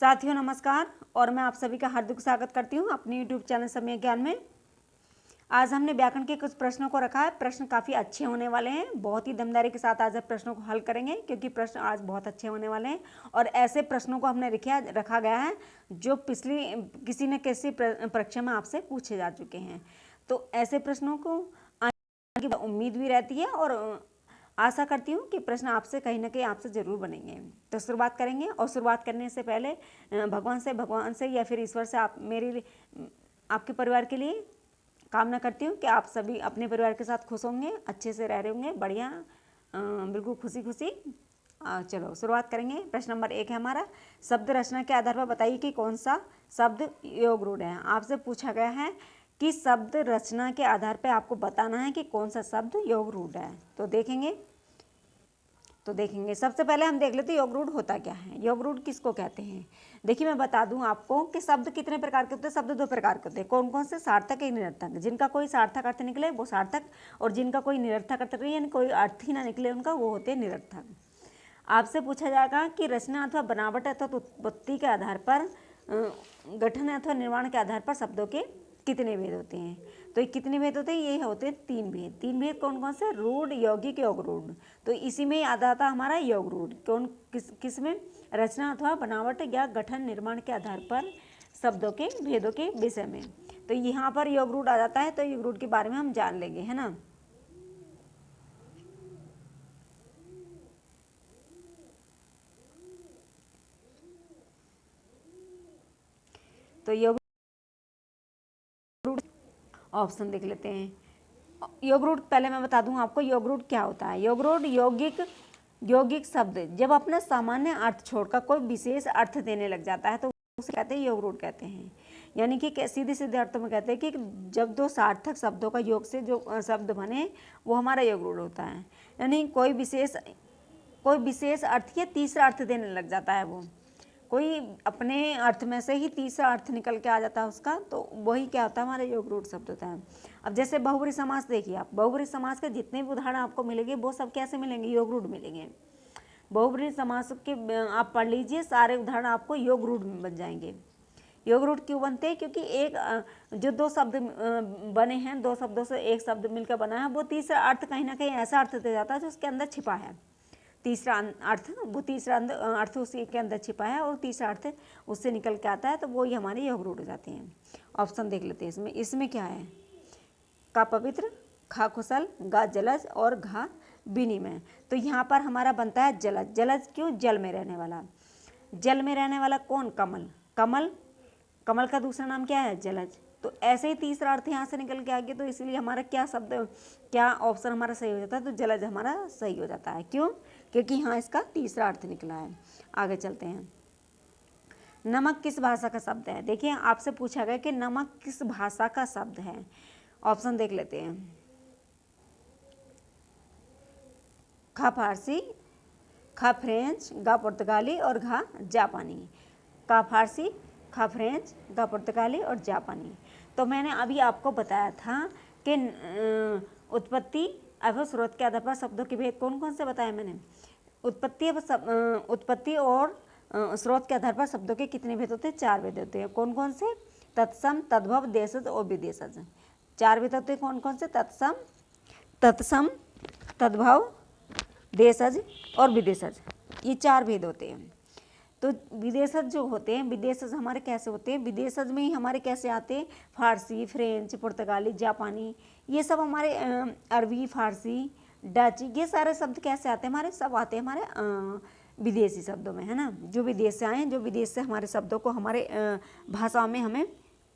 साथियों नमस्कार और मैं आप सभी का हार्दिक स्वागत करती हूं अपने यूट्यूब चैनल समय ज्ञान में। आज हमने व्याकरण के कुछ प्रश्नों को रखा है। प्रश्न काफ़ी अच्छे होने वाले हैं, बहुत ही दमदारी के साथ आज प्रश्नों को हल करेंगे क्योंकि प्रश्न आज बहुत अच्छे होने वाले हैं। और ऐसे प्रश्नों को हमने रखा गया है जो पिछली किसी न किसी परीक्षा में आपसे पूछे जा चुके हैं। तो ऐसे प्रश्नों को आने की उम्मीद भी रहती है और आशा करती हूँ कि प्रश्न आपसे कहीं ना कहीं आपसे ज़रूर बनेंगे। तो शुरुआत करेंगे और शुरुआत करने से पहले भगवान से या फिर ईश्वर से आपके परिवार के लिए कामना करती हूँ कि आप सभी अपने परिवार के साथ खुश होंगे, अच्छे से रह रहे होंगे, बढ़िया, बिल्कुल खुशी खुशी। चलो शुरुआत करेंगे। प्रश्न नंबर 1 है हमारा, शब्द रचना के आधार पर बताइए कि कौन सा शब्द योग रूढ़ है। आपसे पूछा गया है कि शब्द रचना के आधार पर आपको बताना है कि कौन सा शब्द योग रूढ़ है। तो देखेंगे सबसे पहले हम देख लेते हैं योग रूढ़ होता क्या है। योग रूढ़ किसको कहते हैं। देखिए मैं बता दूं आपको कि शब्द कितने प्रकार के होते हैं। शब्द 2 प्रकार के होते हैं। कौन कौन से? सार्थक या निरर्थक। जिनका कोई सार्थक अर्थ निकले वो सार्थक, और जिनका कोई निरर्थक अर्थ नहीं यानी कोई अर्थ ही ना निकले उनका, वो होते हैं निरर्थक। आपसे पूछा जाएगा कि रचना अथवा बनावट अथवा उत्पत्ति के आधार पर, गठन अथवा निर्माण के आधार पर शब्दों के कितने भेद होते हैं। तो ये कितने भेद होते हैं? ये होते हैं 3 भेद। 3 भेद कौन कौन से? रूढ़, यौगिक, योग रूढ़। तो इसी में याद आता हमारा योग रूढ़। किस में? रचना अथवा बनावट या गठन निर्माण के आधार पर शब्दों के भेदों के विषय में। तो यहाँ पर योग रूढ़ आ जाता है। तो योग रूढ़ के बारे में हम जान लेंगे, है ना। तो योग ऑप्शन देख लेते हैं। योग रूढ़ पहले मैं बता दूं आपको योग रूढ़ क्या होता है। योग रूढ़ यौगिक शब्द जब अपने सामान्य अर्थ छोड़कर कोई विशेष अर्थ देने लग जाता है तो उसे कहते हैं योग रूढ़ कहते हैं। यानी कि सीधे सीधे अर्थों में कहते हैं कि जब 2 सार्थक शब्दों का योग से जो शब्द बने वो हमारा योग रूढ़ होता है। यानी कोई विशेष अर्थ या तीसरा अर्थ देने लग जाता है, वो कोई अपने अर्थ में से ही तीसरा अर्थ निकल के आ जाता है उसका, तो वही क्या होता है, हमारा योग रूढ़ शब्द होता है। अब जैसे बहुब्रीहि समास देखिए आप, बहुब्रीहि समास के जितने भी उदाहरण आपको मिलेंगे वो सब कैसे मिलेंगे? योग रूढ़ मिलेंगे। बहुब्रीहि समास के आप पढ़ लीजिए, सारे उदाहरण आपको योग रूढ़ में बन जाएंगे। योग रूढ़ क्यों बनते हैं? क्योंकि एक जो 2 शब्द बने हैं, 2 शब्दों से एक शब्द मिलकर बना है, वो तीसरा अर्थ कहीं ना कहीं ऐसा अर्थ दे जाता है जो उसके अंदर छिपा है। तीसरा अर्थ उसी के अंदर छिपा है और तीसरा अर्थ उससे निकल के आता है, तो वो ही हमारे योग रूढ़ हो जाते हैं। ऑप्शन देख लेते हैं इसमें क्या है। का पवित्र, खा कुशल, गा जलज और घा विनिमय। तो यहाँ पर हमारा बनता है जलज। जलज क्यों? जल में रहने वाला। जल में रहने वाला कौन? कमल का दूसरा नाम क्या है? जलज। तो ऐसे ही तीसरा अर्थ यहाँ से निकल के आ गया, तो इसलिए हमारा क्या ऑप्शन हमारा सही हो जाता है? तो जलज हमारा सही हो जाता है। क्यों? क्योंकि यहाँ इसका तीसरा अर्थ निकला है। आगे चलते हैं। नमक किस भाषा का शब्द है। देखिए आपसे पूछा गया कि नमक किस भाषा का शब्द है। ऑप्शन देख लेते हैं। खा फारसी, खा फ्रेंच, गा पुर्तगाली और घा जापानी। का फारसी, खा फ्रेंच, गा पुर्तगाली और जापानी। तो मैंने अभी आपको बताया था कि उत्पत्ति एवं स्रोत के आधार पर शब्दों के भेद कौन कौन से बताए मैंने। उत्पत्ति और स्रोत के आधार पर शब्दों के कितने भेद होते हैं? 4 भेद होते हैं। कौन कौन से? तत्सम, तद्भव, देशज और विदेशज। 4 भेद होते हैं। कौन कौन से? तत्सम, तद्भव, देशज और विदेशज, ये 4 भेद होते हैं। तो विदेशज जो होते हैं, विदेशज हमारे कैसे होते हैं? विदेशज में ही हमारे कैसे आते हैं? फारसी, फ्रेंच, पुर्तगाली, जापानी, ये सब हमारे अरबी, फारसी, डच, ये सारे शब्द कैसे आते हैं? हमारे सब आते हैं हमारे विदेशी शब्दों में, है ना। जो विदेश से आए हैं, जो विदेश से हमारे शब्दों को हमारे भाषा में हमें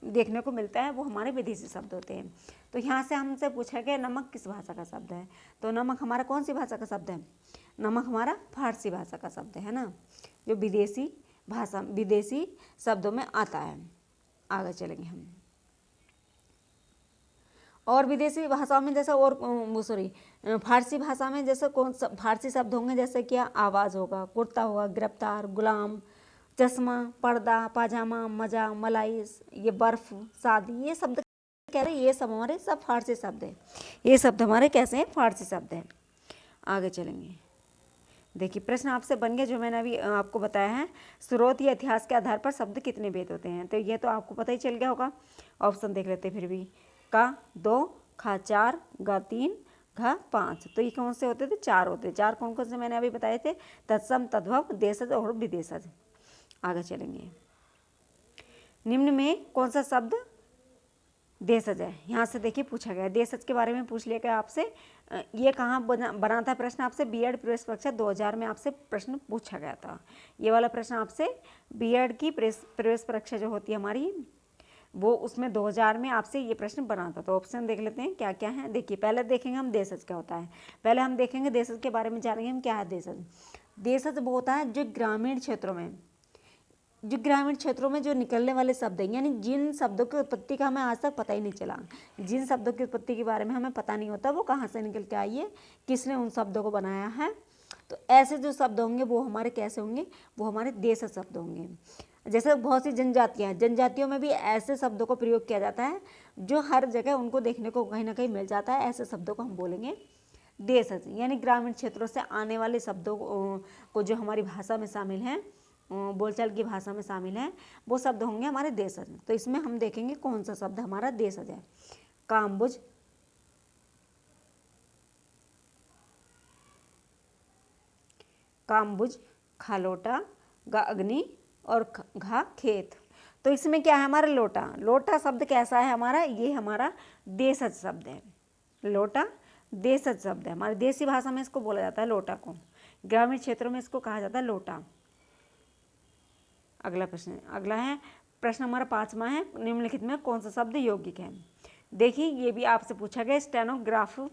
देखने को मिलता है, वो हमारे विदेशी शब्द होते हैं। तो यहाँ से हमसे पूछा गया नमक किस भाषा का शब्द है। तो नमक हमारा कौन सी भाषा का शब्द है? नमक हमारा फारसी भाषा का शब्द है ना, जो विदेशी शब्दों में आता है। आगे चलेंगे हम। और विदेशी भाषाओं में जैसे फारसी भाषा में जैसे कौन सा फारसी शब्द होंगे? जैसे क्या? आवाज़ होगा, कुर्ता होगा, गिरफ्तार, गुलाम, चश्मा, पर्दा, पाजामा, मजा, मलाई, ये बर्फ, शादी, ये शब्द कह रहे हैं, ये सब हमारे सब फारसी शब्द हैं। ये शब्द हमारे कैसे हैं? फारसी शब्द हैं। आगे चलेंगे। देखिए प्रश्न आपसे बन गया जो मैंने अभी आपको बताया है, स्रोत या इतिहास के आधार पर शब्द कितने भेद होते हैं। तो ये तो आपको पता ही चल गया होगा। ऑप्शन देख लेते फिर भी, का 2, खा 4, गा 3, घा 5। तो ये कौन से होते थे? 4 होते। 4 कौन कौन से मैंने अभी बताए थे? तत्सम, तद्भव, देशज और विदेशज। आगे चलेंगे। निम्न में कौन सा शब्द देशज है? यहाँ से देखिए पूछा गया, देशज के बारे में पूछ लिया गया आपसे। ये कहाँ बना था प्रश्न आपसे? बीएड प्रवेश परीक्षा 2000 में आपसे प्रश्न पूछा गया था। ये वाला प्रश्न आपसे बीएड की प्रवेश परीक्षा जो होती है हमारी, वो उसमें 2000 में आपसे ये प्रश्न बना था। तो ऑप्शन देख लेते हैं क्या क्या है। देखिए पहले देखेंगे हम देशज क्या होता है। पहले हम देखेंगे देशज के बारे में, जानेंगे हम क्या है देशज। देशज वो होता है जो ग्रामीण क्षेत्रों में जो निकलने वाले शब्द हैं, यानी जिन शब्दों की उत्पत्ति का हमें आज तक पता ही नहीं चला, जिन शब्दों की उत्पत्ति के बारे में हमें पता नहीं होता वो कहाँ से निकल के आई है, किसने उन शब्दों को बनाया है। तो ऐसे जो शब्द होंगे वो हमारे कैसे होंगे? वो हमारे देशज शब्द होंगे। जैसे बहुत सी जनजातियाँ हैं, जनजातियों में भी ऐसे शब्दों को प्रयोग किया जाता है जो हर जगह उनको देखने को कहीं ना कहीं मिल जाता है। ऐसे शब्दों को हम बोलेंगे देशज। यानी ग्रामीण क्षेत्रों से आने वाले शब्दों को जो हमारी भाषा में शामिल हैं, बोलचाल की भाषा में शामिल है, वो शब्द होंगे हमारे देशज। तो इसमें हम देखेंगे कौन सा शब्द हमारा देशज है। कामबुझ, कामबुझ, खालोटा, गा अग्नि और घा खेत। तो इसमें क्या है हमारा? लोटा। लोटा शब्द कैसा है हमारा? ये हमारा देशज शब्द है। लोटा देशज शब्द है। हमारी देसी भाषा में इसको बोला जाता है लोटा को, ग्रामीण क्षेत्रों में इसको कहा जाता है लोटा। अगला प्रश्न, अगला है प्रश्न हमारा 5वां है, निम्नलिखित में कौन सा शब्द यौगिक है? देखिए ये भी आपसे पूछा गया स्टेनोग्राफर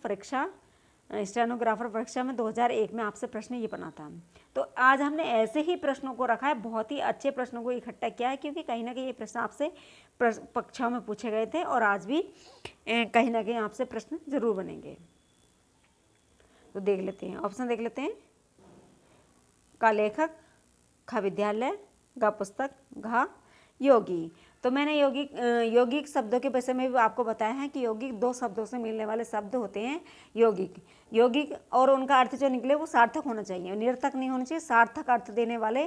परीक्षा में 2001 में आपसे प्रश्न ये बना था। तो आज हमने ऐसे ही प्रश्नों को रखा है, बहुत ही अच्छे प्रश्नों को इकट्ठा किया है, क्योंकि कहीं ना कहीं ये प्रश्न आपसे परीक्षाओं में पूछे गए थे और आज भी कहीं ना कहीं आपसे प्रश्न जरूर बनेंगे। तो देख लेते हैं, ऑप्शन देख लेते हैं। का लेखक, खा विद्यालय, गा पुस्तक, घा योगी। तो मैंने यौगिक शब्दों के विषय में भी आपको बताया है कि यौगिक 2 शब्दों से मिलने वाले शब्द होते हैं यौगिक और उनका अर्थ जो निकले वो सार्थक होना चाहिए, निरर्थक नहीं होना चाहिए। सार्थक अर्थ देने वाले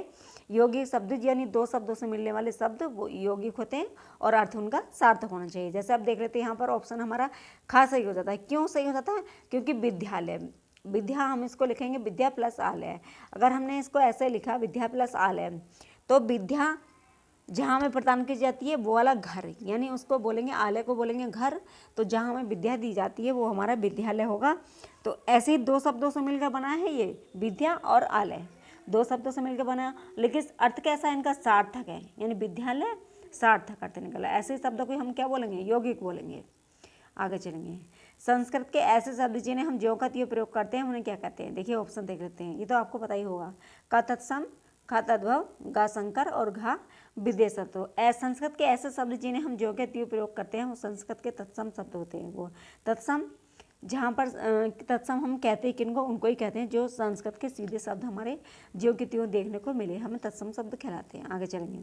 यौगिक शब्द, यानी 2 शब्दों से मिलने वाले शब्द वो यौगिक होते हैं और अर्थ उनका सार्थक होना चाहिए। जैसे आप देख लेते हैं यहाँ पर ऑप्शन हमारा खा सही हो जाता है। क्यों सही हो जाता है? क्योंकि विद्या हम इसको लिखेंगे विद्या प्लस आलय। अगर हमने इसको ऐसे लिखा विद्या प्लस आलय, तो विद्या जहाँ हमें प्रदान की जाती है वो वाला घर, यानी उसको बोलेंगे, आलय को बोलेंगे घर। तो जहाँ हमें विद्या दी जाती है वो हमारा विद्यालय होगा। तो ऐसे ही 2 शब्दों से मिलकर बना है ये विद्या और आलय, 2 शब्दों से मिलकर बना। लेकिन अर्थ कैसा है इनका? सार्थक है, यानी विद्यालय सार्थक अर्थ निकला। ऐसे शब्दों को हम क्या बोलेंगे? यौगिक बोलेंगे। आगे चलेंगे। संस्कृत के ऐसे शब्द जिन्हें हम ज्यों का त्यों प्रयोग करते हैं उन्हें क्या कहते हैं? देखिए ऑप्शन देख लेते हैं, ये तो आपको पता ही होगा। का तत्सम, खा तद्भव, गा संकर और घा विदेशज। तो संस्कृत के ऐसे शब्द जिन्हें हम ज्यों के त्यों प्रयोग करते हैं वो संस्कृत के तत्सम शब्द होते हैं। वो तत्सम, जहाँ पर तत्सम हम कहते हैं किनको? उनको ही कहते हैं जो संस्कृत के सीधे शब्द हमारे ज्यों के त्यों देखने को मिले, हमें तत्सम शब्द कहलाते हैं। आगे चलेंगे।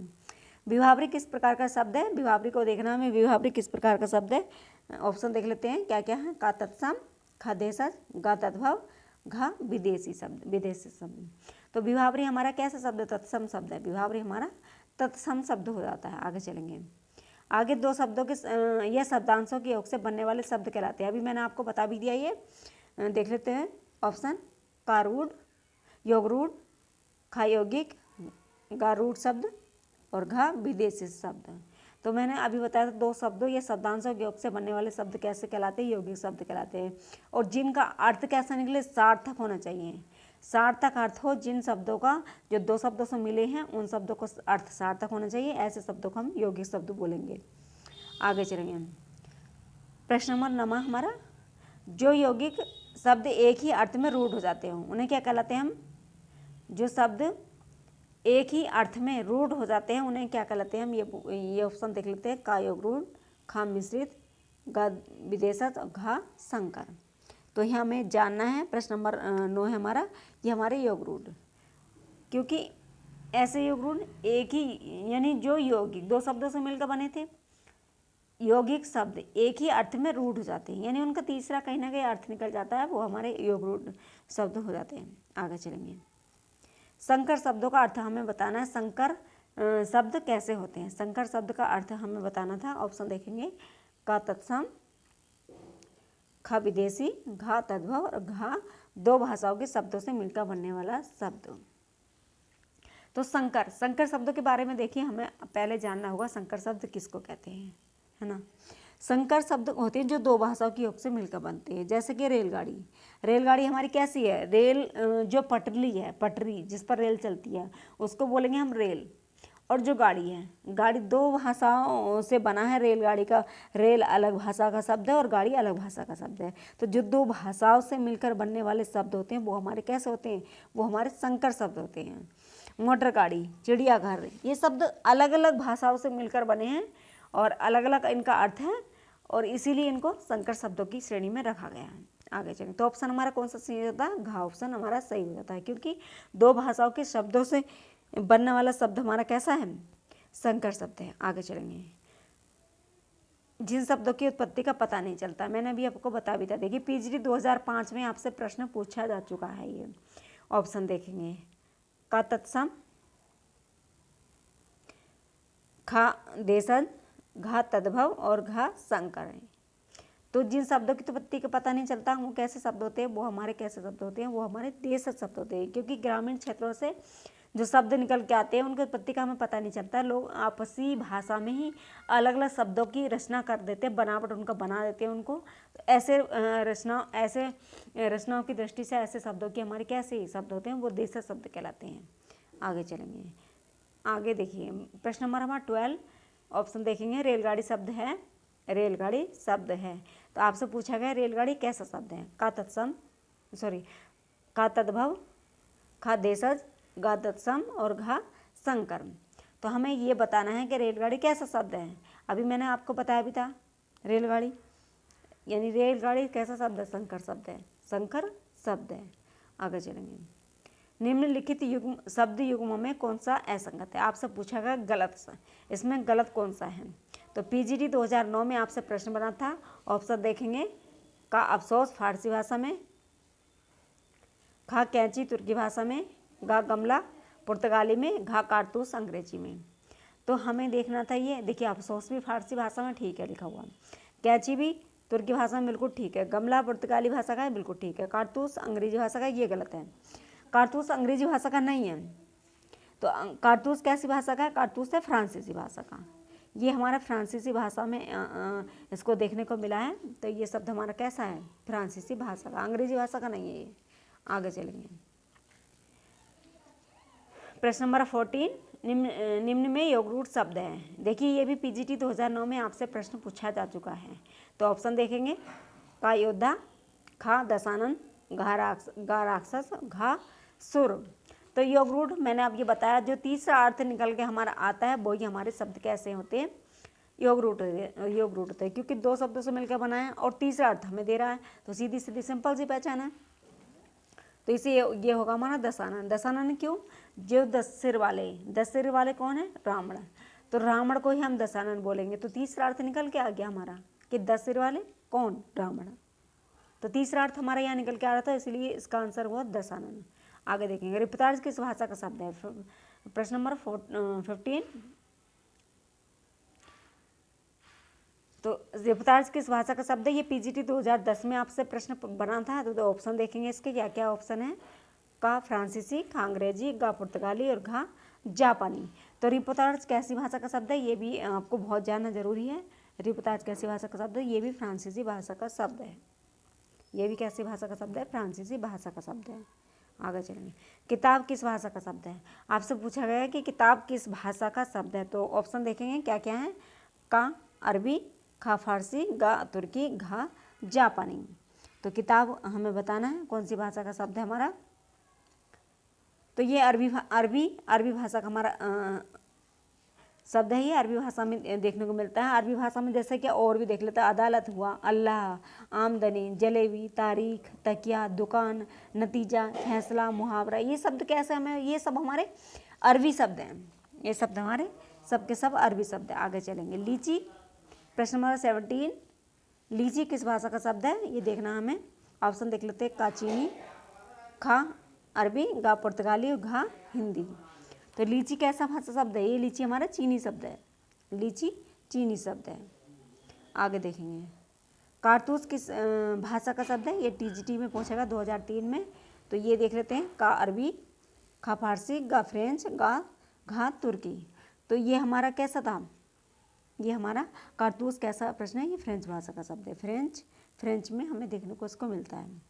विभावरी किस प्रकार का शब्द है? विभावरी को देखना हमें, विभावरी किस प्रकार का शब्द है। ऑप्शन देख लेते हैं क्या क्या है। का तत्सम, खा देशज, गा तद्भव, घा विदेशी शब्द। तो विभावरी हमारा कैसा शब्द है? तत्सम शब्द है। विभावरी हमारा तत्सम शब्द हो जाता है। आगे चलेंगे। आगे 2 शब्दों के यह शब्दांशों के योग से बनने वाले शब्द कहलाते हैं। अभी मैंने आपको बता भी दिया, ये देख लेते हैं ऑप्शन। का रूढ़, योग रूढ़, खा यौगिक, गा रूढ़ शब्द और घा विदेशी शब्द। तो मैंने अभी बताया था 2 शब्दों या शब्दांशों के योग से बनने वाले शब्द कैसे कहलाते हैं? यौगिक शब्द कहलाते हैं। और जिनका अर्थ कैसा निकले? सार्थक होना चाहिए। सार्थक अर्थ हो जिन शब्दों का, जो 2 शब्दों से मिले हैं उन शब्दों का अर्थ सार्थक होना चाहिए, ऐसे शब्दों को हम यौगिक शब्द बोलेंगे। आगे चलेंगे। प्रश्न नंबर 9 हमारा, जो यौगिक शब्द एक ही अर्थ में रूढ़ हो जाते हों उन्हें क्या कहलाते हैं हम? जो शब्द एक ही अर्थ में रूढ़ हो जाते हैं उन्हें क्या कहलाते हैं हम? ये ऑप्शन देख लेते हैं। का योग रूढ़, खा मिश्रित, गा विदेशज और घा संकर। तो यह हमें जानना है। प्रश्न नंबर 9 है हमारा, ये हमारे योग रूढ़, क्योंकि ऐसे योग रूढ़ एक ही, यानी जो यौगिक 2 शब्दों से मिलकर बने थे, यौगिक शब्द एक ही अर्थ में रूढ़ हो जाते हैं, यानी उनका तीसरा कहीं ना कहीं अर्थ निकल जाता है, वो हमारे योग रूढ़ शब्द हो जाते हैं। आगे चलेंगे। संकर शब्दों का अर्थ हमें बताना है। संकर शब्द कैसे होते हैं, संकर शब्द का अर्थ हमें बताना था। ऑप्शन देखेंगे, का तत्सम, ख विदेशी, घा तद्भव और घा दो भाषाओं के शब्दों से मिलकर बनने वाला शब्द। तो संकर, संकर शब्दों के बारे में देखिए, हमें पहले जानना होगा संकर शब्द किसको कहते हैं, है ना। संकर शब्द होते हैं जो दो भाषाओं की योग से मिलकर बनते हैं। जैसे कि रेलगाड़ी, रेलगाड़ी हमारी कैसी है, रेल जो पटरी है, पटरी जिस पर रेल चलती है उसको बोलेंगे हम रेल। और जो गाड़ी है, गाड़ी दो भाषाओं से बना है रेलगाड़ी का, रेल अलग भाषा का शब्द है और गाड़ी अलग भाषा का शब्द है। तो जो दो भाषाओं से मिलकर बनने वाले शब्द होते हैं वो हमारे कैसे होते हैं, वो हमारे संकर शब्द होते हैं। मोटर गाड़ी, चिड़ियाघर, ये शब्द अलग अलग भाषाओं से मिलकर बने हैं और अलग अलग इनका अर्थ है और इसीलिए इनको संकर शब्दों की श्रेणी में रखा गया है। आगे चलें, तो ऑप्शन हमारा कौन सा सही होता है, घा ऑप्शन हमारा सही हो जाता है, क्योंकि दो भाषाओं के शब्दों से बनने वाला शब्द हमारा कैसा है, संकर शब्द है। आगे चलेंगे, जिन शब्दों की उत्पत्ति का पता नहीं चलता, मैंने अभी आपको बता भी था। देखिए पीजीटी 2005 में आपसे प्रश्न पूछा जा चुका है। ये ऑप्शन देखेंगे, का तत्सम, खा देशज, घा तद्भव और घा संकर है। तो जिन शब्दों की उत्पत्ति का पता नहीं चलता वो कैसे शब्द होते हैं, वो हमारे कैसे शब्द होते हैं, वो हमारे देशज शब्द होते हैं। क्योंकि ग्रामीण क्षेत्रों से जो शब्द निकल के आते हैं उनकी उत्पत्ति का हमें पता नहीं चलता। लोग आपसी भाषा में ही अलग अलग शब्दों की रचना कर देते हैं, बनावट उनका बना देते हैं उनको। तो ऐसे रचनाओं की दृष्टि से ऐसे शब्दों की हमारे कैसे शब्द होते हैं, वो देशज शब्द कहलाते हैं। आगे चलेंगे, आगे देखिए प्रश्न नंबर हमारा 12, ऑप्शन देखेंगे, रेलगाड़ी शब्द है, रेलगाड़ी शब्द है। तो आपसे पूछा गया रेलगाड़ी कैसा शब्द है, का तत्सम, का तद्भव, खा देशज, गा तत्सम और घा संकर। तो हमें ये बताना है कि रेलगाड़ी कैसा शब्द है। अभी मैंने आपको बताया भी था, रेलगाड़ी यानी रेलगाड़ी कैसा शब्द है, संकर शब्द है, संकर शब्द है। आगे चलेंगे, निम्नलिखित युग्म शब्द युग्मों में कौन सा असंगत है। आपसे पूछा गया गलत, इसमें गलत कौन सा है। तो पीजीटी 2009 में आपसे प्रश्न बना था। ऑप्शन देखेंगे, का अफसोस फारसी भाषा में, खा कैंची तुर्की भाषा में, गा गमला पुर्तगाली में, घा कारतूस अंग्रेजी में। तो हमें देखना था ये, देखिए अफसोस भी फारसी भाषा में ठीक है लिखा हुआ, कैंची भी तुर्की भाषा में बिल्कुल ठीक है, गमला पुर्तगाली भाषा का है बिल्कुल ठीक है, कारतूस अंग्रेजी भाषा का ये गलत है। कारतूस अंग्रेजी भाषा का नहीं है, तो कारतूस कैसी भाषा का है, कारतूस है फ्रांसीसी भाषा का। ये हमारा फ्रांसीसी भाषा में इसको देखने को मिला है। तो ये शब्द हमारा कैसा है, फ्रांसीसी भाषा का, अंग्रेजी भाषा का नहीं है ये। आगे चलेंगे, प्रश्न नंबर 14, निम्न में योगरूट शब्द है। देखिए ये भी पीजीटी 2009 में आपसे प्रश्न पूछा जा चुका है। तो ऑप्शन देखेंगे, का योद्धा, खा दशानन, गा राक्षस, घा सुर। तो योगरूट मैंने अब ये बताया, जो तीसरा अर्थ निकल के हमारा आता है वही हमारे शब्द कैसे होते हैं, योगरूट होते हैं। क्योंकि दो शब्दों से मिलकर बना है और तीसरा अर्थ हमें दे रहा है, तो सीधी सीधी सिंपल सी पहचान है। तो इसे ये होगा हमारा दशानन। दशानन क्यों, जो 10 सिर वाले कौन है, रावण। तो रावण को ही हम दशानन बोलेंगे। तो तीसरा अर्थ निकल के आ गया हमारा कि 10 सिर वाले कौन, रावण। तो तीसरा अर्थ हमारा यहाँ निकल के आ रहा था, इसलिए इसका आंसर हुआ दशानन। आगे देखेंगे, रिपोर्टाज किस भाषा का शब्द है। प्रश्न नंबर 15, तो रिपोर्टाज किस भाषा का शब्द है। ये पीजीटी 2010 में आपसे प्रश्न बना था। तो ऑप्शन देखेंगे इसके क्या क्या ऑप्शन है, का फ्रांसीसी, खा अंग्रेजी, गा पुर्तगाली और घा जापानी। तो रिपोर्टाज कैसी भाषा का शब्द है, ये भी आपको बहुत जानना जरूरी है। रिपोर्टाज कैसी भाषा का शब्द है, ये भी फ्रांसीसी भाषा का शब्द है। ये भी कैसी भाषा का शब्द है, फ्रांसीसी भाषा का शब्द है। आगे चलेंगे, किताब किस भाषा का शब्द है। आपसे पूछा गया है कि किताब किस भाषा का शब्द है। तो ऑप्शन देखेंगे क्या क्या है, का अरबी, खा फारसी, गा तुर्की, घा जापानी। तो किताब हमें बताना है कौन सी भाषा का शब्द है हमारा। तो ये अरबी भाषा का हमारा शब्द है। ये अरबी भाषा में देखने को मिलता है। अरबी भाषा में जैसे कि और भी देख लेते हैं, अदालत हुआ, अल्लाह, आमदनी, जलेबी, तारीख, तकिया, दुकान, नतीजा, फैसला, मुहावरा। ये शब्द कैसे हमें, ये सब हमारे अरबी शब्द हैं। ये शब्द हमारे सब के सब अरबी शब्द है। आगे चलेंगे, लीची, प्रश्न नंबर 17, लीची किस भाषा का शब्द है, ये देखना हमें। ऑप्शन देख लेते हैं, का चीनी, खा अरबी, गा पुर्तगाली और घा हिंदी। तो लीची कैसा भाषा शब्द है? ये लीची हमारा चीनी शब्द है, लीची चीनी शब्द है। आगे देखेंगे कारतूस किस भाषा का शब्द है? ये टीजीटी में पूछेगा 2003 में। तो ये देख लेते हैं, का अरबी, खा फारसी, गा फ्रेंच, घा तुर्की। तो ये हमारा कैसा था? ये हमारा कारतूस कैसा प्रश्न है? ये फ्रेंच भाषा का शब्द है, फ्रेंच में हमें देखने को इसको मिलता है।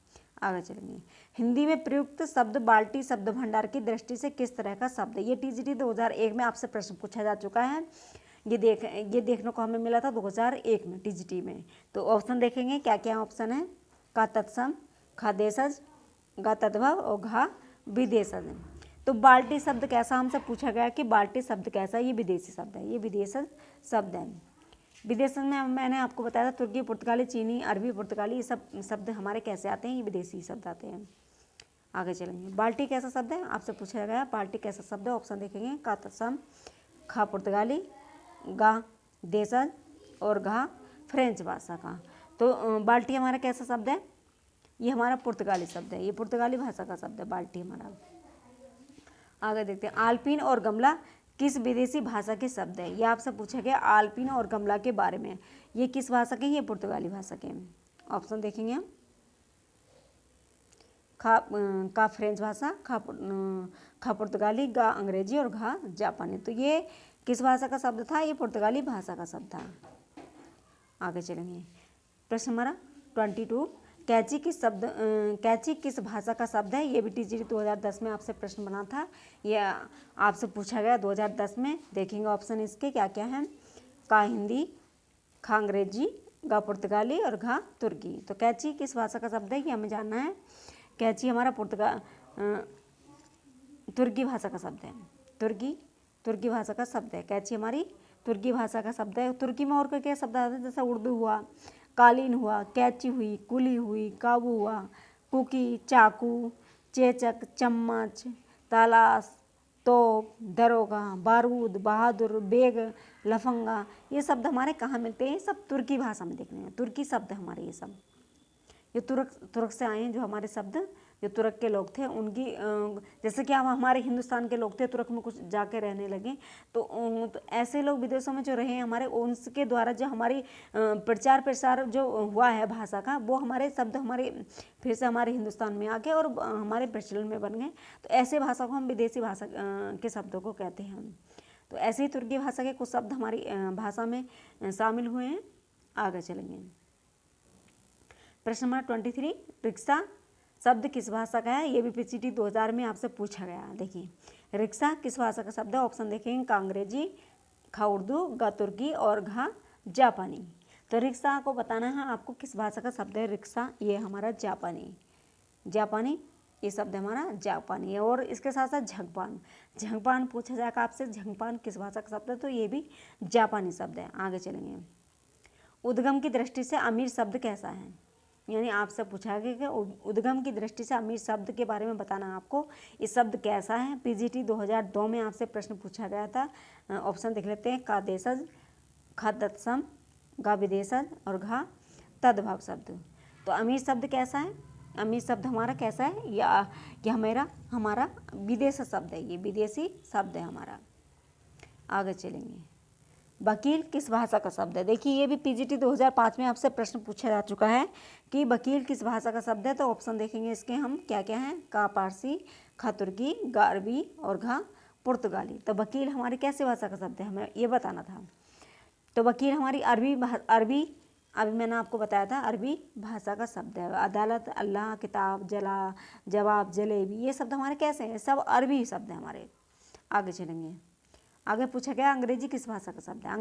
आगे चलेंगे, हिंदी में प्रयुक्त शब्द बाल्टी शब्द भंडार की दृष्टि से किस तरह का शब्द है? ये टीजीटी 2001 में आपसे प्रश्न पूछा जा चुका है। ये देखने को हमें मिला था 2001 में टीजीटी में। तो ऑप्शन देखेंगे, क्या क्या ऑप्शन है? का तत्सम, खा देशज, गा तद्भव और घा विदेशज। तो बाल्टी शब्द कैसा हमसे पूछा गया कि बाल्टी शब्द कैसा है? ये विदेशी शब्द है, ये विदेशज शब्द है। विदेश में मैंने आपको बताया था तुर्की, पुर्तगाली, चीनी, अरबी, पुर्तगाली, ये सब शब्द हमारे कैसे आते हैं? ये विदेशी शब्द आते हैं। आगे चलेंगे, बाल्टी कैसा शब्द है? आपसे पूछा गया बाल्टी कैसा शब्द है? ऑप्शन देखेंगे, का तत्सम, खा पुर्तगाली, गा देशज और घा फ्रेंच भाषा का। तो बाल्टी हमारा कैसा शब्द है? ये हमारा पुर्तगाली शब्द है, ये पुर्तगाली भाषा का शब्द है बाल्टी हमारा। आगे देखते हैं, आल्पिन और गमला किस विदेशी भाषा के शब्द है? ये आपसे पूछा गया आल्पिन और गमला के बारे में। ये किस भाषा के? ये पुर्तगाली भाषा के। ऑप्शन देखेंगे हम, का फ्रेंच भाषा, खा पुर्तगाली, गा अंग्रेजी और घा जापानी। तो ये किस भाषा का शब्द था? ये पुर्तगाली भाषा का शब्द था। आगे चलेंगे, प्रश्न हमारा 22, कैची किस भाषा का शब्द है? ये भी टीजीटी 2010 में आपसे प्रश्न बना था, ये आपसे पूछा गया 2010 में। देखेंगे ऑप्शन इसके क्या क्या हैं, का हिंदी, खा अंग्रेजी, गा पुर्तगाली और घा तुर्की। तो कैची किस भाषा का शब्द है? ये हमें जानना है। कैची हमारा तुर्की भाषा का शब्द है, तुर्की भाषा का शब्द है। कैची हमारी तुर्की भाषा का शब्द है। तुर्की में और क्या शब्द आते हैं? जैसे उर्दू हुआ, कालीन हुआ, कैची हुई, कुली हुई, काबू हुआ, कुकी, चाकू, चेचक, चम्मच, तालाश, तोप, दरोगा, बारूद, बहादुर, बेग, लफंगा, ये शब्द हमारे कहाँ मिलते हैं? सब तुर्की भाषा में देखने हैं, तुर्की शब्द हमारे ये सब। ये तुर्क से आए हैं जो हमारे शब्द, जो तुर्क के लोग थे उनकी, जैसे कि हम हमारे हिंदुस्तान के लोग थे, तुर्क में कुछ जाके रहने लगे, तो ऐसे लोग विदेशों में जो रहे हमारे, उनके द्वारा जो हमारी प्रचार प्रसार जो हुआ है भाषा का, वो हमारे शब्द हमारे फिर से हमारे हिंदुस्तान में आ गए और हमारे प्रचलन में बन गए। तो ऐसे भाषा को हम विदेशी भाषा के शब्दों को कहते हैं हम। तो ऐसे ही तुर्की भाषा के कुछ शब्द हमारी भाषा में शामिल हुए हैं। आगे चलेंगे, प्रश्न नंबर 23, रिक्शा शब्द किस भाषा का है? ये भी पीसीटी 2000 में आपसे पूछा गया। देखिए, रिक्शा किस भाषा का शब्द है? ऑप्शन देखेंगे, का अंग्रेजी, खा उर्दू, गा तुर्की और घा जापानी। तो रिक्शा को बताना है आपको किस भाषा का शब्द है। रिक्शा ये हमारा जापानी ये शब्द हमारा जापानी है। और इसके साथ साथ झंगपान पूछा जाएगा आपसे, झंगपान किस भाषा का शब्द है? तो ये भी जापानी शब्द है। आगे चलेंगे, उद्गम की दृष्टि से अमीर शब्द कैसा है? यानी आपसे पूछा गया कि उद्गम की दृष्टि से अमीर शब्द के बारे में बताना आपको, ये शब्द कैसा है। पीजीटी 2002 में आपसे प्रश्न पूछा गया था। ऑप्शन देख लेते हैं, का देशज, खा तत्सम, गा विदेशज और घा तद्भव शब्द। तो अमीर शब्द कैसा है? अमीर शब्द हमारा कैसा है? या हमारा विदेशी शब्द है, ये विदेशी शब्द है हमारा। आगे चलेंगे, वकील किस भाषा का शब्द है? देखिए, ये भी पीजीटी 2005 में आपसे प्रश्न पूछा जा चुका है कि वकील किस भाषा का शब्द है। तो ऑप्शन देखेंगे इसके हम क्या क्या हैं, का पारसी, खा तुर्की, गा अरबी और घा पुर्तगाली। तो वकील हमारी कैसे भाषा का शब्द है, हमें ये बताना था। तो वकील हमारी अरबी अभी मैंने आपको बताया था, अरबी भाषा का शब्द है। अदालत, अल्लाह, किताब, जवाब, जलेबी, ये शब्द हमारे कैसे हैं? सब अरबी शब्द है हमारे। आगे चलेंगे, आगे पूछा गया अंग्रेजी किस भाषा का शब्द है?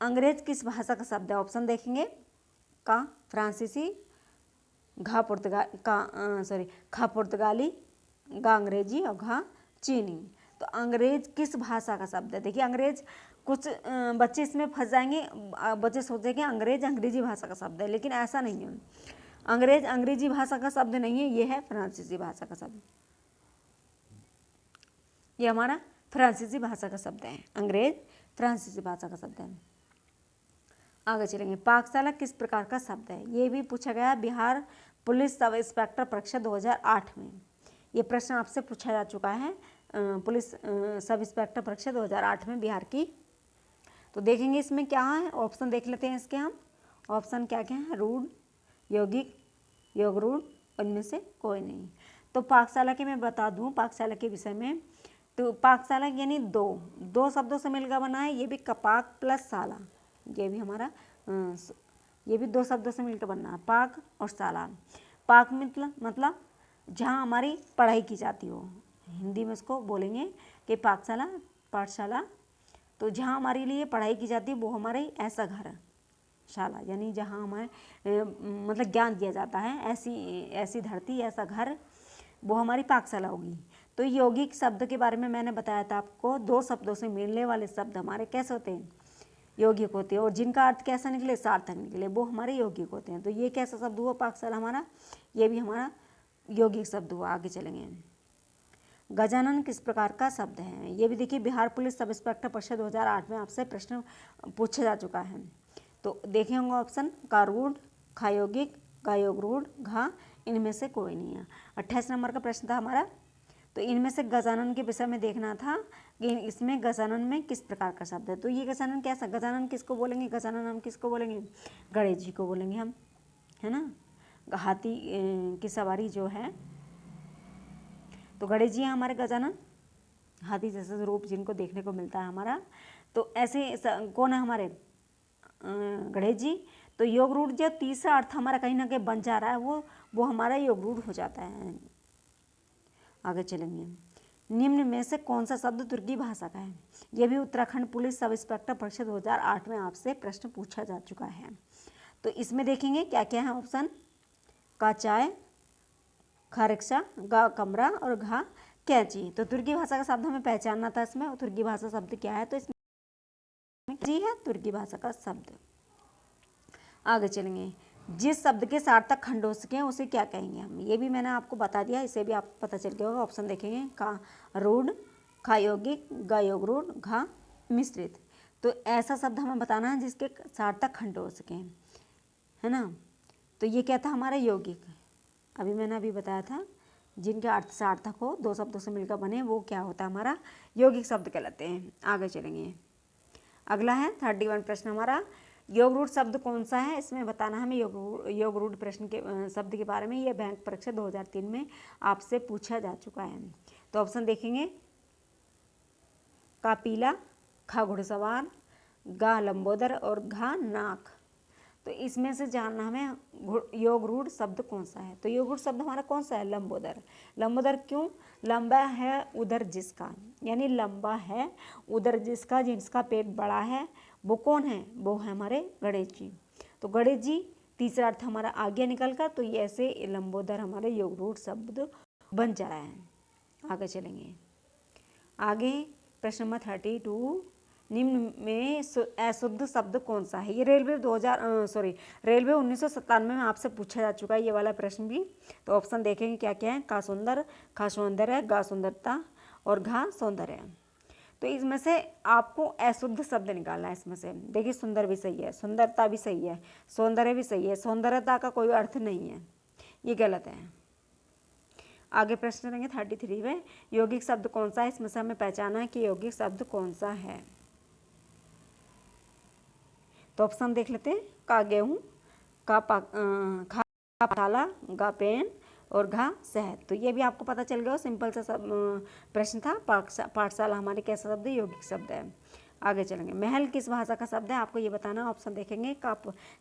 अंग्रेज किस भाषा का शब्द है? ऑप्शन देखेंगे, का फ्रांसीसी, खा पुर्तगाली, गा अंग्रेजी और घा चीनी। तो अंग्रेज किस भाषा का शब्द है? देखिए, अंग्रेज कुछ बच्चे इसमें फंस जाएंगे, बच्चे सोचेंगे अंग्रेज अंग्रेजी भाषा का शब्द है, लेकिन ऐसा नहीं है। अंग्रेज अंग्रेजी भाषा का शब्द नहीं है, ये है फ्रांसीसी भाषा का शब्द। ये हमारा फ्रांसीसी भाषा का शब्द है, अंग्रेज फ्रांसीसी भाषा का शब्द है। आगे चलेंगे, पाकशाला किस प्रकार का शब्द है? ये भी पूछा गया, बिहार पुलिस सब इंस्पेक्टर परीक्षा 2008 में। ये प्रश्न आपसे पूछा जा चुका है पुलिस सब इंस्पेक्टर परीक्षा 2008 में बिहार की। तो देखेंगे इसमें क्या है, ऑप्शन देख लेते हैं इसके हम। ऑप्शन क्या क्या है, रूढ़, यौगिक, योग रूढ़, उनमें से कोई नहीं। तो पाकशाला के मैं बता दूं, पाकशाला के विषय में, तो पाकशाला यानी दो शब्दों से मिलकर बना है। ये भी कपाक प्लस शाला, ये भी हमारा ये भी दो शब्दों से मिलकर बनना है, पाक और शाला। पाक मतलब जहाँ हमारी पढ़ाई की जाती हो, हिंदी में उसको बोलेंगे कि पाकशाला, पाठशाला। तो जहाँ हमारे लिए पढ़ाई की जाती है वो हमारे ऐसा घर है, शाला यानी जहाँ हमारे मतलब ज्ञान दिया जाता है, ऐसी धरती, ऐसा घर, वो हमारी पाकशाला होगी। तो यौगिक शब्द के बारे में मैंने बताया था आपको, दो शब्दों से मिलने वाले शब्द हमारे कैसे होते हैं, यौगिक होते हैं, और जिनका अर्थ कैसा निकले, सार्थक निकले, वो हमारे यौगिक होते हैं। तो ये कैसा शब्द हुआ पाकशाला हमारा, ये भी हमारा यौगिक शब्द हुआ। आगे चलेंगे। गजानन किस प्रकार का शब्द है, ये भी देखिए बिहार पुलिस सब इंस्पेक्टर परीक्षा 2008 में आपसे प्रश्न पूछा जा चुका है। तो देखे होंगे ऑप्शन, का रूढ़, खा यौगिक, गा योग रूढ़, घा इनमें से कोई नहीं है। 28 नंबर का प्रश्न था हमारा। तो इनमें से गजानन के विषय में देखना था कि इसमें गजानन में किस प्रकार का शब्द है। तो ये गजानन कैसा, गजानन किसको बोलेंगे, गजानन हम किसको बोलेंगे, गणेश जी को बोलेंगे हम, है ना। हाथी की सवारी जो है, तो गणेश जी हैं हमारे गजानन, हाथी जैसा रूप जिनको देखने को मिलता है हमारा। तो ऐसे कौन है हमारे गणेश जी। तो योग रूढ़ जो तीसरा अर्थ हमारा कहीं ना कहीं बन जा रहा है, वो हमारा योग रूढ़ हो जाता है। आगे चलेंगे। निम्न में से कौन सा शब्द तुर्की भाषा का है, यह भी उत्तराखंड पुलिस सब इंस्पेक्टर परीक्षा 2008 में आपसे प्रश्न पूछा जा चुका है। तो इसमें देखेंगे क्या क्या है ऑप्शन, का चाय, खा रिक्शा, गा कमरा और घा कैंची। तो तुर्की भाषा का शब्द हमें पहचानना था इसमें, तुर्की भाषा शब्द क्या है, तो इसमें जी है तुर्की भाषा का शब्द। आगे चलेंगे। जिस शब्द के सार्थक खंड हो सके उसे क्या कहेंगे हम, ये भी मैंने आपको बता दिया, इसे भी आपको पता चल गया होगा। ऑप्शन देखेंगे, का रूढ़, खा यौगिक, गा योग रूढ़, घा मिश्रित। तो ऐसा शब्द हमें बताना है जिसके सार्थक खंड हो सके, है ना। तो ये क्या था हमारा यौगिक, मैंने बताया था, जिनके अर्थ सार्थक हो, दो शब्दों से मिलकर बने, वो क्या होता है हमारा यौगिक शब्द कहलाते हैं। आगे चलेंगे। अगला है 31 प्रश्न हमारा, योग रूढ़ शब्द कौन सा है, इसमें बताना हमें योग रूढ़ प्रश्न के शब्द के बारे में। यह बैंक परीक्षा 2003 में आपसे पूछा जा चुका है। तो ऑप्शन देखेंगे, का पीला, खा घुड़सवार, गा लंबोदर और घा नाक। तो इसमें से जानना हमें योग रूढ़ शब्द कौन सा है। तो योग रूढ़ शब्द हमारा कौन सा है, लंबोदर। लंबोदर क्यों, लंबा है उधर जिसका, यानी लंबा है उधर जिसका, जिसका पेट बड़ा है, वो कौन है, वो है हमारे गणेश जी। तो गणेश जी तीसरा अर्थ हमारा आ गया निकल कर, तो ये ऐसे लंबोदर हमारे योग रूढ़ शब्द बन जा रहा है। आगे चलेंगे। आगे प्रश्न नंबर 32, निम्न में अशुद्ध शब्द कौन सा है। ये रेलवे 1997 में आपसे पूछा जा चुका है ये वाला प्रश्न भी। तो ऑप्शन देखेंगे क्या क्या है, का सुंदर, खा सौंदर्य, गा सुंदरता और घा सौंदर्य। तो इसमें से आपको अशुद्ध शब्द निकालना है। इसमें से देखिए, सुंदर भी सही है, सुंदरता भी सही है, सौंदर्य भी सही है, सौंदर्यता का कोई अर्थ नहीं है, ये गलत है। आगे प्रश्न रहेंगे 33 में, यौगिक शब्द कौन सा है, इसमें से हमें पहचाना है कि यौगिक शब्द कौन सा है। तो ऑप्शन देख लेते हैं, का गेहूँ, का खा पाला, गा पेन और घा शहद। तो ये भी आपको पता चल गया, सिंपल सा प्रश्न था। पाठशाला हमारे कैसा शब्द है, यौगिक शब्द है। आगे चलेंगे। महल किस भाषा का शब्द है, आपको ये बताना। ऑप्शन देखेंगे, का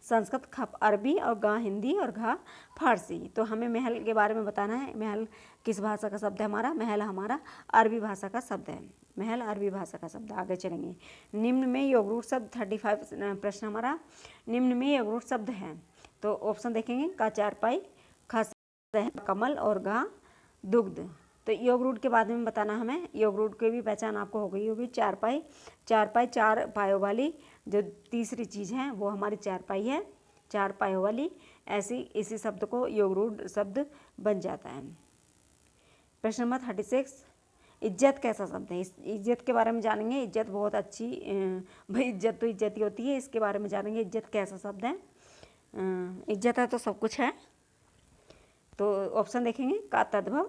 संस्कृत, खा अरबी और गा हिंदी और घा फारसी। तो हमें महल के बारे में बताना है, महल किस भाषा का शब्द है हमारा, महल हमारा अरबी भाषा का शब्द है, महल अरबी भाषा का शब्द। आगे चलेंगे। निम्न में योग रूढ़ शब्द 35 प्रश्न हमारा, निम्न में योग रूढ़ शब्द है। तो ऑप्शन देखेंगे, का चारपाई, खा कमल और गा दुग्ध। तो योग रूढ़ के बारे में बताना हमें, योग रूढ़ की भी पहचान आपको हो गई होगी। चारपाई, चारपाई चार पायों वाली जो तीसरी चीज़ है वो हमारी चारपाई है, चार पायों वाली। ऐसी इसी शब्द को योग रूढ़ शब्द बन जाता है। प्रश्न नंबर 36, इज्जत कैसा शब्द है, इस इज्जत के बारे में जानेंगे। इज्जत बहुत अच्छी, भाई इज्जत तो इज्जत ही होती है, इसके बारे में जानेंगे इज्जत कैसा शब्द है। इज्जत है तो सब कुछ है। तो ऑप्शन देखेंगे का तद्भव,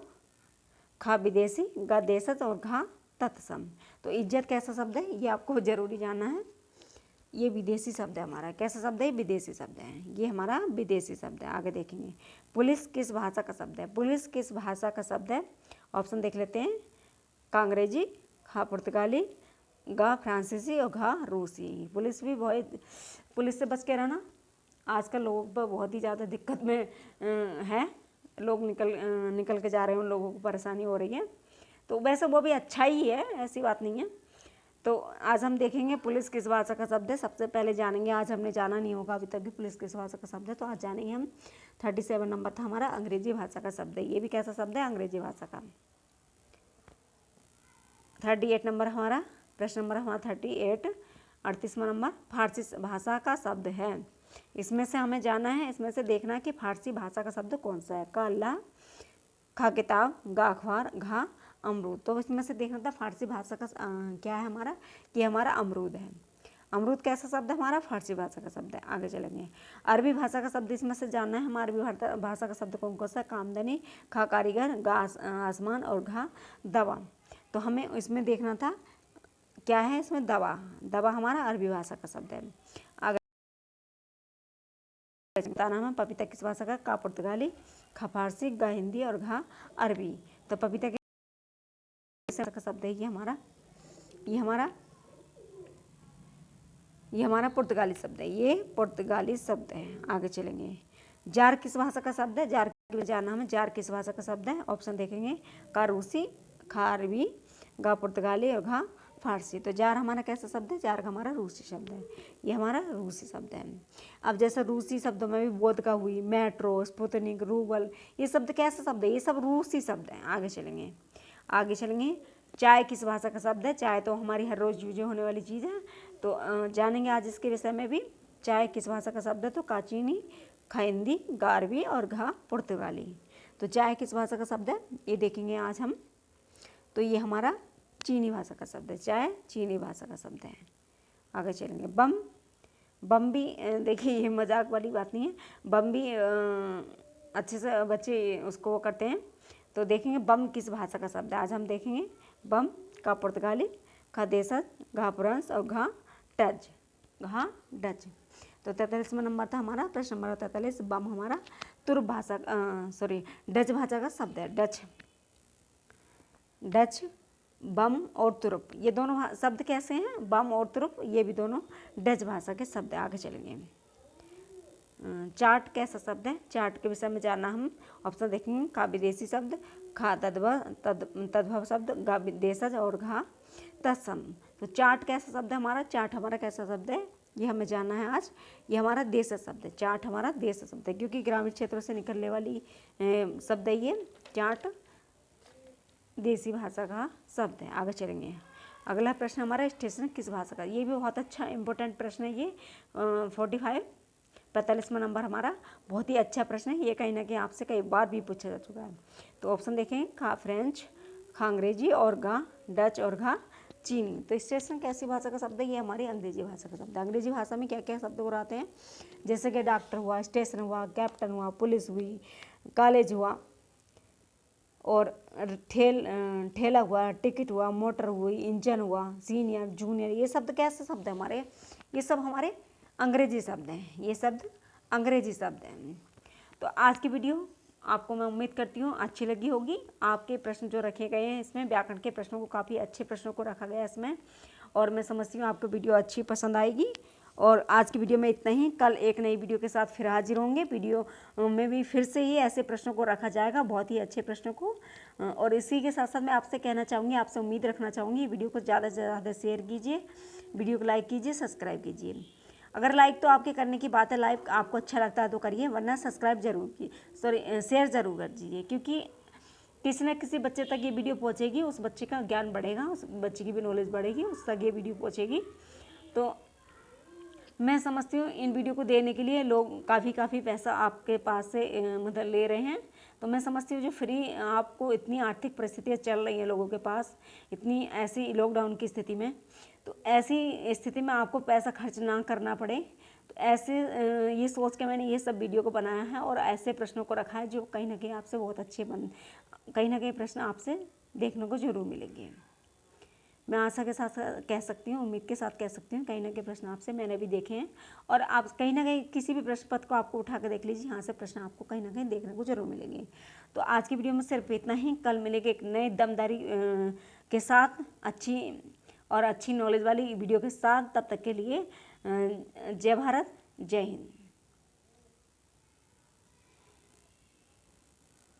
खा विदेशी, ग देशज और घा तत्सम। तो इज्जत कैसा शब्द है ये आपको जरूरी जानना है। ये विदेशी शब्द है हमारा, कैसा शब्द है, विदेशी शब्द है, ये हमारा विदेशी शब्द है। आगे देखेंगे पुलिस किस भाषा का शब्द है, पुलिस किस भाषा का शब्द है। ऑप्शन देख लेते हैं, का अंग्रेजी, खा पुर्तगाली, गा फ्रांसीसी और घा रूसी। पुलिस भी बहुत, पुलिस से बच के रहना, आजकल लोगों पर बहुत ही ज़्यादा दिक्कत में है, लोग निकल के जा रहे हैं, उन लोगों को परेशानी हो रही है। तो वैसे वो भी अच्छा ही है, ऐसी बात नहीं है। तो आज हम देखेंगे पुलिस किस भाषा का शब्द है। सबसे पहले जानेंगे, आज हमने जाना नहीं होगा अभी तक भी पुलिस किस भाषा का शब्द है, तो आज जानेंगे हम। 37 नंबर था हमारा, अंग्रेजी भाषा का शब्द है। ये भी कैसा शब्द है, अंग्रेजी भाषा का। 38 नंबर हमारा, प्रश्न नंबर हमारा 38, 38वां नंबर फारसी भाषा का शब्द है। इसमें से हमें जाना है, इसमें से देखना है कि फारसी भाषा का शब्द कौन सा है। का अल्लाह, खा किताब, गा अखबार, घा अमरूद। तो इसमें से देखना था फारसी भाषा का क्या है हमारा, कि हमारा अमरूद है। अमरूद कैसा शब्द है हमारा, फारसी भाषा का शब्द है। आगे चलेंगे, अरबी भाषा का शब्द इसमें से जानना है हमारा। अरबी भाषा का शब्द कौन कौन सा, कामदनी, खा कारीगर, गा आसमान और घा दवा। तो हमें इसमें देखना था क्या है, इसमें दवा, दवा हमारा अरबी भाषा का शब्द है। आगे नाम है पपीता किस भाषा का पुर्तगाली, खा फारसी, गा हिंदी और घा अरबी। तो पपीता का शब्द है ये हमारा पुर्तगाली शब्द है, ये पुर्तगाली शब्द है। आगे चलेंगे, जार किस भाषा का शब्द है, जार के जानना हमें, जार किस भाषा का शब्द है। ऑप्शन देखेंगे, का रूसी, खा अरबी, गा पुर्तगाली और घा फारसी। तो जार हमारा कैसा शब्द है, जार का हमारा रूसी शब्द है, ये हमारा रूसी शब्द है। अब जैसे रूसी शब्दों में भी वोदका हुई, मेट्रो, स्पुतनिक, रूबल, ये शब्द कैसा शब्द है, ये सब रूसी शब्द हैं। आगे चलेंगे, चाय किस भाषा का शब्द है। चाय तो हमारी हर रोज़ यूज होने वाली चीज़ है, तो जानेंगे आज इसके विषय में भी। चाय किस भाषा का शब्द है, तो का चीनी, खा हिंदी, गा अरबी और घा पुर्तगाली। तो चाय किस भाषा का शब्द है ये देखेंगे आज हम। तो ये हमारा चीनी भाषा का शब्द है, चाय चीनी भाषा का शब्द है। आगे चलेंगे, बम भी देखिए ये मजाक वाली बात नहीं है, बम भी अच्छे से बच्चे उसको करते हैं। तो देखेंगे बम किस भाषा का शब्द है, आज हम देखेंगे बम का पुर्तगाली, खा देशज, घा फ्रांस और घा डच। तो 43वां नंबर था हमारा, प्रश्न नंबर 43, बम हमारा तुर्क भाषा डच भाषा का शब्द है। डच, बम और तुर्क, ये दोनों शब्द कैसे हैं, बम और तुर्क, ये भी दोनों डच भाषा के शब्द है। आगे चलेंगे, चार्ट कैसा शब्द है, चार्ट के विषय में जानना हम। ऑप्शन देखेंगे, का विदेशी शब्द, खा तद्भव शब्द, गा देशज और घा तत्सम। तो चार्ट कैसा शब्द है हमारा, चार्ट हमारा कैसा शब्द है ये हमें जानना है आज। ये हमारा देश शब्द है, चार्ट हमारा देश शब्द है, क्योंकि ग्रामीण क्षेत्रों से निकलने वाली शब्द है ये चार्ट, देसी भाषा का शब्द है। आगे चलेंगे, अगला प्रश्न हमारा स्टेशन किस भाषा का, ये भी बहुत अच्छा इंपॉर्टेंट प्रश्न है ये। 45वां नंबर हमारा बहुत ही अच्छा प्रश्न है ये, कहीं ना कहीं आपसे कई बार भी पूछा जा चुका है। तो ऑप्शन देखें, खा फ्रेंच, खा अंग्रेजी और गा डच और घा चीनी। तो स्टेशन कैसी भाषा का शब्द है, ये हमारी अंग्रेजी भाषा का शब्द है। अंग्रेजी भाषा में क्या क्या शब्द हो आते हैं, जैसे कि डॉक्टर हुआ, स्टेशन हुआ, कैप्टन हुआ, पुलिस हुई, कॉलेज हुआ और ठेला हुआ, टिकट हुआ, मोटर हुई, इंजन हुआ, सीनियर, जूनियर, ये शब्द कैसे शब्द है हमारे, ये सब हमारे अंग्रेजी शब्द हैं, ये शब्द अंग्रेजी शब्द हैं। तो आज की वीडियो आपको मैं उम्मीद करती हूँ अच्छी लगी होगी। आपके प्रश्न जो रखे गए हैं इसमें, व्याकरण के प्रश्नों को, काफ़ी अच्छे प्रश्नों को रखा गया है इसमें, और मैं समझती हूँ आपको वीडियो अच्छी पसंद आएगी। और आज की वीडियो में इतना ही, कल एक नई वीडियो के साथ फिर हाजिर होंगे। वीडियो में भी फिर से ही ऐसे प्रश्नों को रखा जाएगा, बहुत ही अच्छे प्रश्नों को। और इसी के साथ साथ मैं आपसे कहना चाहूँगी, आपसे उम्मीद रखना चाहूँगी, वीडियो को ज़्यादा से ज़्यादा शेयर कीजिए, वीडियो को लाइक कीजिए, सब्सक्राइब कीजिए। अगर लाइक तो आपके करने की बात है, लाइक आपको अच्छा लगता है तो करिए, वरना सब्सक्राइब जरूर शेयर ज़रूर कर दीजिए, क्योंकि किसी न किसी बच्चे तक ये वीडियो पहुँचेगी, उस बच्चे का ज्ञान बढ़ेगा, उस बच्चे की भी नॉलेज बढ़ेगी, उस तक ये वीडियो पहुँचेगी। तो मैं समझती हूँ इन वीडियो को देने के लिए लोग काफ़ी पैसा आपके पास से मतलब ले रहे हैं। तो मैं समझती हूँ जो फ्री आपको, इतनी आर्थिक परिस्थितियाँ चल रही हैं लोगों के पास, इतनी ऐसी लॉकडाउन की स्थिति में, तो ऐसी स्थिति में आपको पैसा खर्च ना करना पड़े, तो ऐसे ये सोच के मैंने ये सब वीडियो को बनाया है और ऐसे प्रश्नों को रखा है जो कहीं ना कहीं आपसे बहुत अच्छे कहीं ना कहीं प्रश्न आपसे देखने को जरूर मिलेंगे। मैं आशा के साथ कह सकती हूँ, उम्मीद के साथ कह सकती हूँ, कहीं ना कहीं प्रश्न आपसे मैंने भी देखे हैं और आप कहीं ना कहीं किसी भी प्रश्न पत्र को आपको उठा कर देख लीजिए, यहाँ से प्रश्न आपको कहीं ना कहीं देखने को जरूर मिलेंगे। तो आज की वीडियो में सिर्फ इतना ही। कल मिलेंगे एक नए दमदारी के साथ, अच्छी नॉलेज वाली वीडियो के साथ। तब तक के लिए जय भारत, जय हिंद।